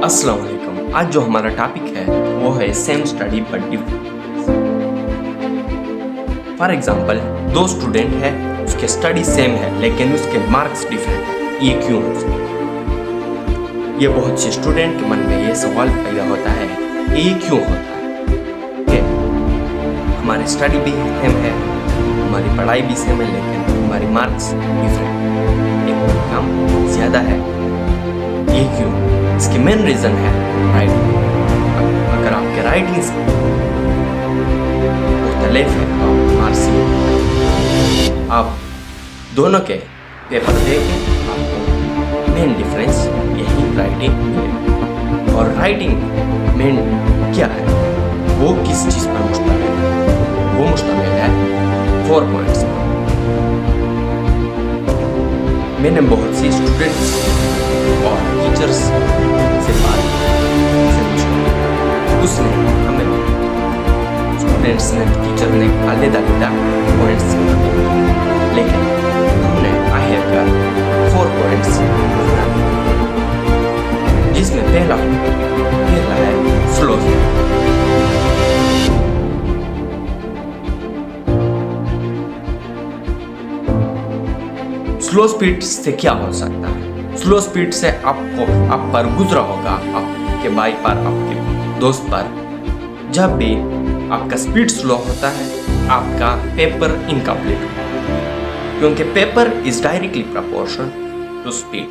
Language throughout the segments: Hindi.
अस्सलाम वालेकुम। आज जो हमारा टॉपिक है वो है same study but different. For example, दो स्टूडेंट है, उसके स्टडी सेम है लेकिन उसके मार्क्स डिफरेंट है। ये क्यों हो सकता है? ये बहुत से स्टूडेंट के मन में ये सवाल पैदा होता है, ये क्यों होता है? कि हमारी स्टडी भी सेम है, हमारी पढ़ाई भी सेम है लेकिन हमारी मार्क्स डिफरेंट है, एक कम ज़्यादा है। ये क्यों? इसकी मेन रीज़न है राइटिंग। अगर आपके राइटिंग मुख्तलिफ है तो आप मार्क्स आप दोनों के पेपर देखें, आपको मेन डिफरेंस यही राइटिंग मिलेगा। और राइटिंग मेन क्या है, वो किस चीज़ पर मुश्तमिल है? वो मुश्तमिल है 4 पॉइंट्स पर। मैंने बहुत सी स्टूडेंट्स और टीचर्स से बात उसने हमें स्टूडेंट्स ने टीचर ने अलग-अलग पॉइंट्स लेकिन हमने आखिर का 4 पॉइंट्स बना दिए, जिसमें पहला है स्लो। स्लो स्पीड से क्या हो सकता है? स्लो स्पीड से आपको आप पर गुजरा होगा, आपके भाई पर, आपके दोस्त पर। जब भी आपका स्पीड स्लो होता है, आपका पेपर इनकम्प्लीट होता है, क्योंकि paper is directly proportional to speed.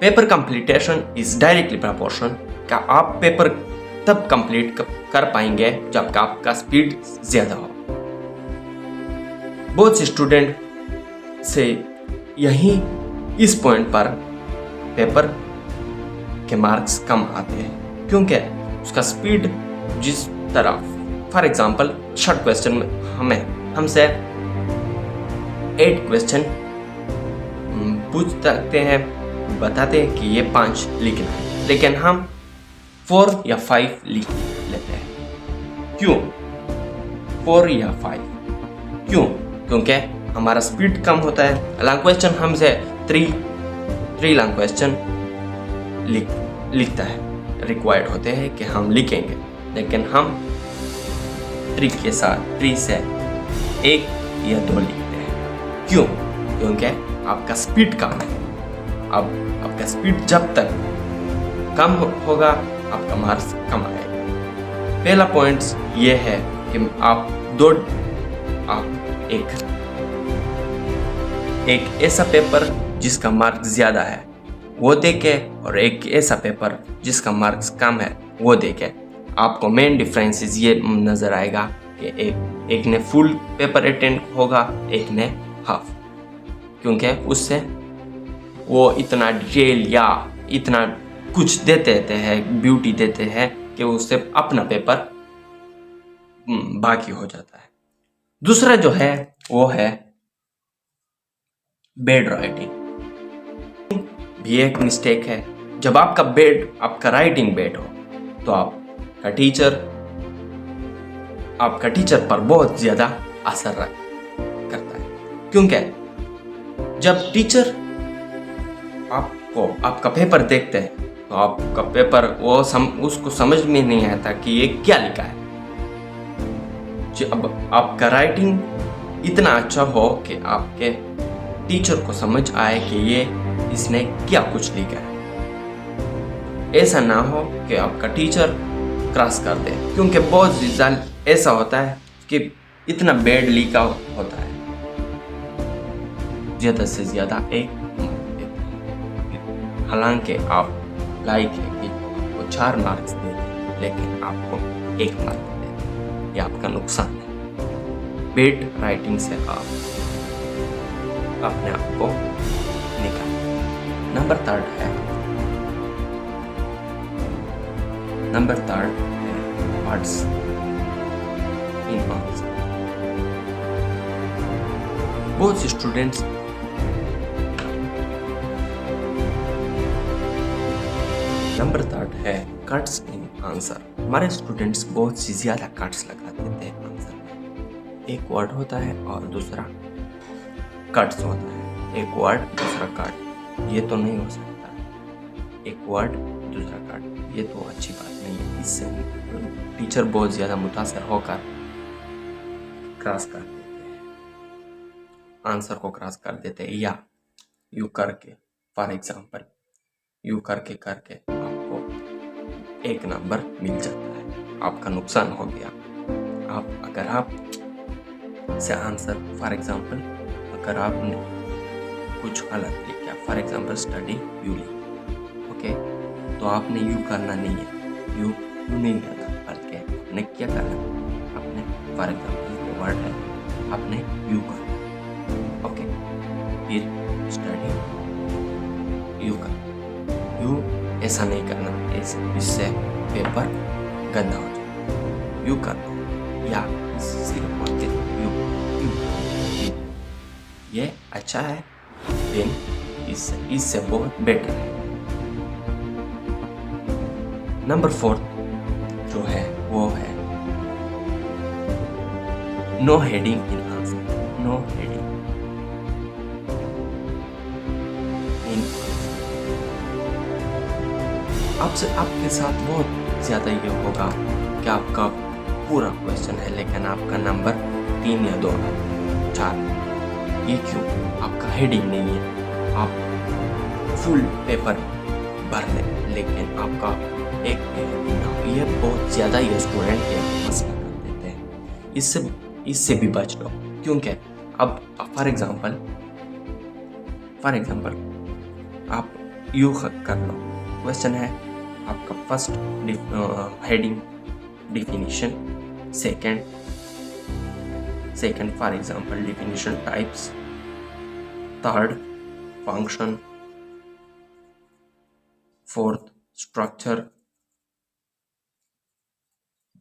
Paper completion is directly proportional का आप पेपर तब कंप्लीट कर पाएंगे जब आपका स्पीड ज़्यादा हो। बहुत से स्टूडेंट से यही इस पॉइंट पर पेपर के मार्क्स कम आते हैं, क्योंकि उसका स्पीड जिस तरह, फॉर एग्जांपल शॉर्ट क्वेश्चन में हमसे 8 क्वेश्चन पूछ सकते हैं, बताते हैं कि ये 5 लिखना है, लेकिन हम 4 या 5 लिख लेते हैं। क्यों 4 या 5? क्यों? क्योंकि हमारा स्पीड कम होता है। लॉन्ग क्वेश्चन हमसे 3 लॉन्ग क्वेश्चन लिखता है, रिक्वायर्ड होते हैं कि हम लिखेंगे, लेकिन हम 3 के साथ 3 से 1 या 2 लिखते हैं। क्यों? क्योंकि आपका स्पीड कम है। अब आपका स्पीड जब तक कम होगा, आपका मार्क्स कम आएगा। पहला पॉइंट्स ये है कि आप एक ऐसा पेपर जिसका मार्क्स ज़्यादा है वो देके, और एक ऐसा पेपर जिसका मार्क्स कम है वो देके, आपको मेन डिफरेंसेस ये नज़र आएगा कि एक ने फुल पेपर अटेंड होगा, एक ने हाफ, क्योंकि उससे वो इतना डिटेल या इतना कुछ देते हैं, ब्यूटी देते हैं कि उससे अपना पेपर बाकी हो जाता है। दूसरा जो है वो है बेड राइटिंग। भी एक मिस्टेक है। जब आपका राइटिंग बेड हो तो आपका टीचर पर बहुत ज़्यादा असर करता है, क्योंकि जब टीचर आपका पेपर देखते हैं तो आपका पेपर उसको समझ में नहीं आता कि ये क्या लिखा है। अब आपका राइटिंग इतना अच्छा हो कि आपके टीचर को समझ आए कि इसने क्या कुछ लिखा है। ऐसा ना हो कि आपका टीचर क्रॉस कर दे, क्योंकि बहुत ज़्यादा ऐसा होता है कि इतना बैड लिखा होता है, ज़्यादा से ज़्यादा 1। हालांकि आप लाइक है कि आपको 4 मार्क्स दे दें, लेकिन आपको 1 मार्क दे दें, यह आपका नुकसान है। बेड राइटिंग से आप अपने आप को निकालें। नंबर 3 है वर्ड्स इन आंसर। बहुत से स्टूडेंट्स नंबर 3 है कट्स इन आंसर। हमारे स्टूडेंट्स बहुत सी ज़्यादा कट्स लगा देते हैं आंसर में। एक वर्ड होता है और दूसरा कट्स होता है। एक वर्ड दूसरा कट, ये तो नहीं हो सकता। एक वर्ड दूसरा कट, ये तो अच्छी बात नहीं है। इससे टीचर बहुत ज़्यादा मुतासर होकर क्रॉस कर देते हैं, आंसर को क्रॉस कर देते हैं। या यू करके, फॉर एग्जाम्पल यू करके आपको एक नंबर मिल जाता है, आपका नुकसान हो गया। अगर आप से आंसर, फॉर एग्जाम्पल अगर आपने कुछ गलत लिखा, फॉर एग्जाम्पल स्टडी यू लिख, ओके, तो आपने यू करना नहीं है, यू नहीं करना, बल्कि आपने क्या करना, आपने फॉर एग्जाम्पल वर्ड है, आपने यू करना, ओके, फिर स्टडी यू करना। यू ऐसा नहीं करना, इससे पेपर गंदा हो जाए। यू करना या सिर्फ बोलते यू, ये अच्छा है, लेकिन इससे बहुत बेटर है। नंबर 4 जो है वो है no heading in answer. No heading in, आपके साथ बहुत ज़्यादा ये होगा कि आपका पूरा क्वेश्चन है लेकिन आपका नंबर 3 या 2 4, ये क्यों? आपका हेडिंग नहीं है। आप फुल पेपर भर लें लेकिन आपका एक हेडिंग ना हो, ये बहुत ज़्यादा ये स्टूडेंट के मसला कर देते हैं। इससे भी बच लो, क्योंकि अब फॉर एग्जांपल आप यू कर लो, क्वेश्चन है आपका first heading definition, second for example definition types, third function, fourth structure.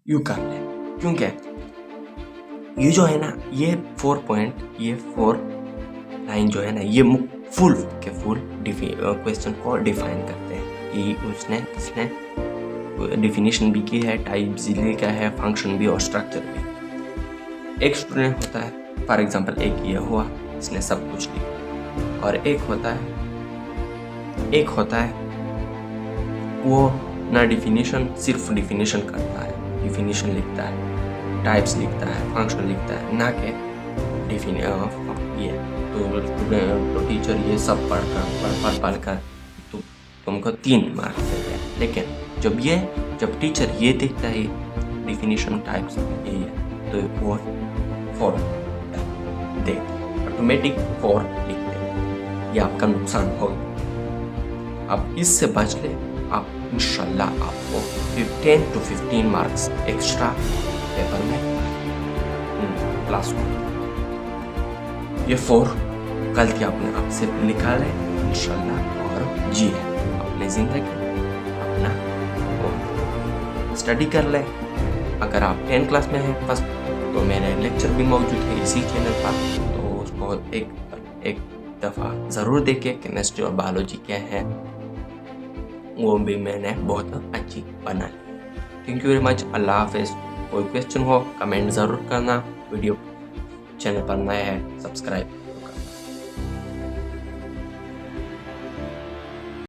You कर ले, क्योंकि ये जो है ना, ये 4 लाइन जो है ना, ये फुल के फुल क्वेश्चन को डिफाइन करते हैं कि इसने डिफिनीशन भी की है, टाइप्स भी लिखा है, फंक्शन भी और स्ट्रक्चर भी। एक स्टूडेंट होता है, फॉर एग्जांपल एक ये हुआ, इसने सब कुछ लिखा, और एक होता है वो ना डिफिनीशन, सिर्फ डिफिनीशन करता है, डिफिनीशन लिखता है, टाइप्स लिखता है, फंक्शन लिखता है, ना कि ये तो टीचर ये सब पढ़ कर तो तुमको 3 मार्क्स देता है। लेकिन जब टीचर ये देखता है डिफिनीशन टाइप्स यही है, तो वो 4 दे, ऑटोमेटिक 4 लिखते हैं। ये आपका नुकसान होगा। अब इससे बच ले, आप इंशाल्लाह आपको 10 to 15 मार्क्स एक्स्ट्रा पेपर में क्लास को ये 4 गलती आपने आपसे निकाले इंशाल्लाह, और जी अपनी ज़िंदगी अपना और स्टडी कर ले। अगर आप 10 क्लास में हैं फर्स्ट, तो मेरे लेक्चर भी मौजूद है इसी चैनल पर, तो उसको एक दफ़ा ज़रूर देखें। केमिस्ट्री और बायोलॉजी क्या है वो भी मैंने बहुत अच्छी बना ली। Thank you very much. अल्लाह हाफिज़। कोई क्वेश्चन हो कमेंट ज़रूर करना। वीडियो चैनल पर नया है सब्सक्राइब